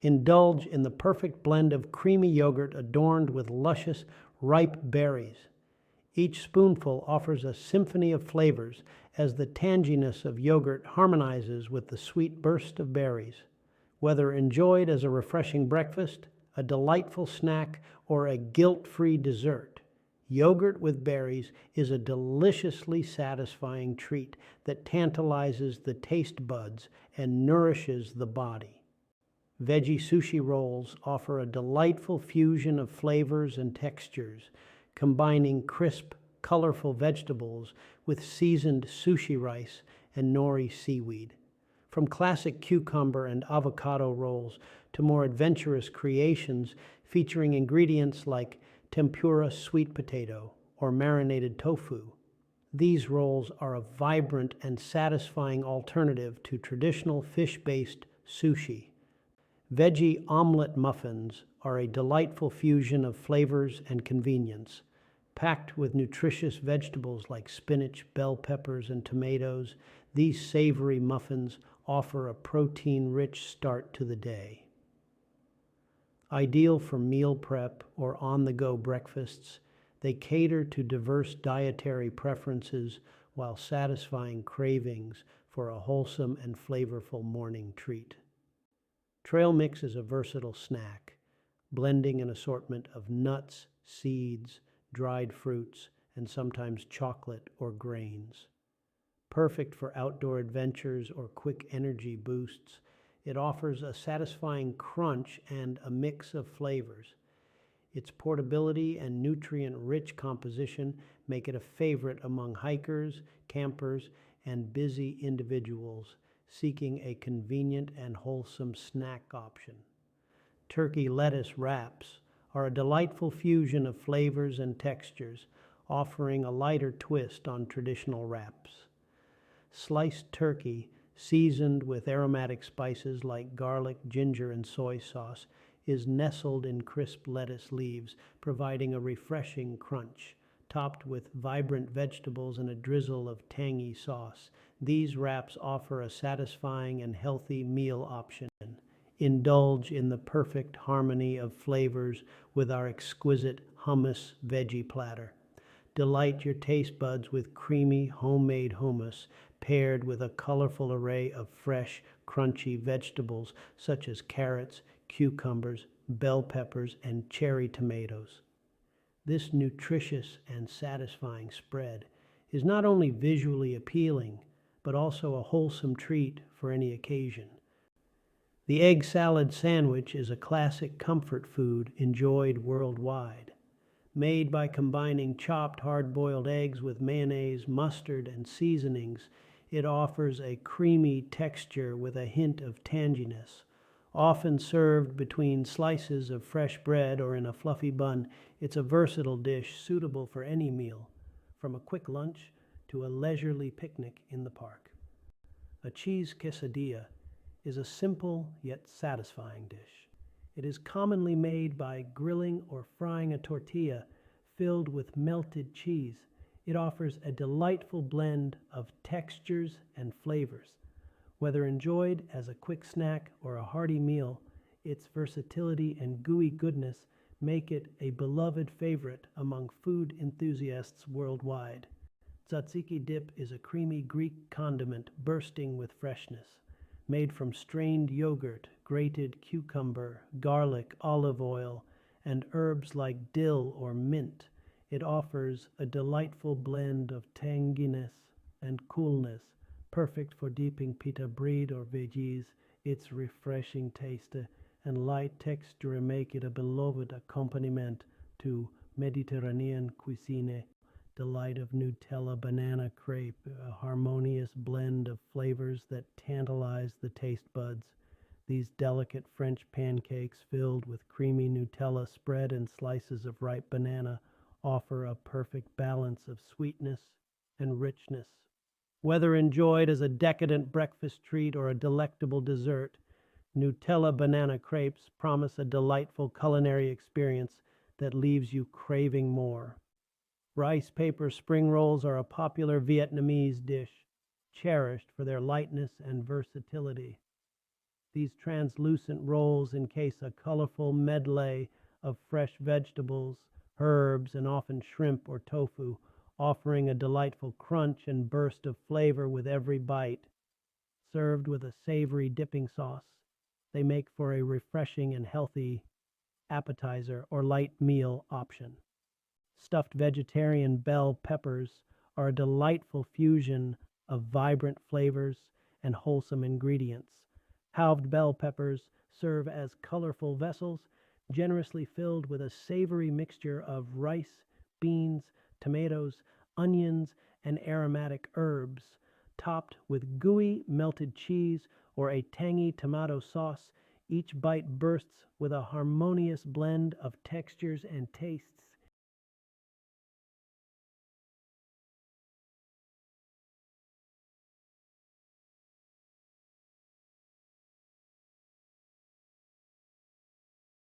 Indulge in the perfect blend of creamy yogurt adorned with luscious, ripe berries. Each spoonful offers a symphony of flavors as the tanginess of yogurt harmonizes with the sweet burst of berries. Whether enjoyed as a refreshing breakfast, a delightful snack, or a guilt-free dessert, yogurt with berries is a deliciously satisfying treat that tantalizes the taste buds and nourishes the body. Veggie sushi rolls offer a delightful fusion of flavors and textures, combining crisp, colorful vegetables with seasoned sushi rice and nori seaweed. From classic cucumber and avocado rolls to more adventurous creations featuring ingredients like tempura sweet potato or marinated tofu, these rolls are a vibrant and satisfying alternative to traditional fish-based sushi. Veggie omelet muffins are a delightful fusion of flavors and convenience. Packed with nutritious vegetables like spinach, bell peppers, and tomatoes, these savory muffins offer a protein-rich start to the day. Ideal for meal prep or on-the-go breakfasts, they cater to diverse dietary preferences while satisfying cravings for a wholesome and flavorful morning treat. Trail mix is a versatile snack, blending an assortment of nuts, seeds, dried fruits, and sometimes chocolate or grains. Perfect for outdoor adventures or quick energy boosts, it offers a satisfying crunch and a mix of flavors. Its portability and nutrient-rich composition make it a favorite among hikers, campers, and busy individuals seeking a convenient and wholesome snack option. Turkey lettuce wraps are a delightful fusion of flavors and textures, offering a lighter twist on traditional wraps. Sliced turkey, seasoned with aromatic spices like garlic, ginger, and soy sauce, is nestled in crisp lettuce leaves, providing a refreshing crunch. Topped with vibrant vegetables and a drizzle of tangy sauce, these wraps offer a satisfying and healthy meal option. Indulge in the perfect harmony of flavors with our exquisite hummus veggie platter. Delight your taste buds with creamy homemade hummus paired with a colorful array of fresh, crunchy vegetables such as carrots, cucumbers, bell peppers, and cherry tomatoes. This nutritious and satisfying spread is not only visually appealing, but also a wholesome treat for any occasion. The egg salad sandwich is a classic comfort food enjoyed worldwide. Made by combining chopped hard-boiled eggs with mayonnaise, mustard, and seasonings, it offers a creamy texture with a hint of tanginess. Often served between slices of fresh bread or in a fluffy bun, it's a versatile dish suitable for any meal, from a quick lunch to a leisurely picnic in the park. A cheese quesadilla is a simple yet satisfying dish. It is commonly made by grilling or frying a tortilla filled with melted cheese. It offers a delightful blend of textures and flavors. Whether enjoyed as a quick snack or a hearty meal, its versatility and gooey goodness make it a beloved favorite among food enthusiasts worldwide. Tzatziki dip is a creamy Greek condiment bursting with freshness. Made from strained yogurt, grated cucumber, garlic, olive oil, and herbs like dill or mint, it offers a delightful blend of tanginess and coolness, perfect for dipping pita bread or veggies. Its refreshing taste and light texture make it a beloved accompaniment to Mediterranean cuisine. Delight of Nutella banana crepe, a harmonious blend of flavors that tantalize the taste buds. These delicate French pancakes filled with creamy Nutella spread and slices of ripe banana offer a perfect balance of sweetness and richness. Whether enjoyed as a decadent breakfast treat or a delectable dessert, Nutella banana crepes promise a delightful culinary experience that leaves you craving more. Rice paper spring rolls are a popular Vietnamese dish, cherished for their lightness and versatility. These translucent rolls encase a colorful medley of fresh vegetables, herbs, and often shrimp or tofu, offering a delightful crunch and burst of flavor with every bite. Served with a savory dipping sauce, they make for a refreshing and healthy appetizer or light meal option. Stuffed vegetarian bell peppers are a delightful fusion of vibrant flavors and wholesome ingredients. Halved bell peppers serve as colorful vessels, generously filled with a savory mixture of rice, beans, tomatoes, onions, and aromatic herbs, topped with gooey melted cheese or a tangy tomato sauce. Each bite bursts with a harmonious blend of textures and tastes,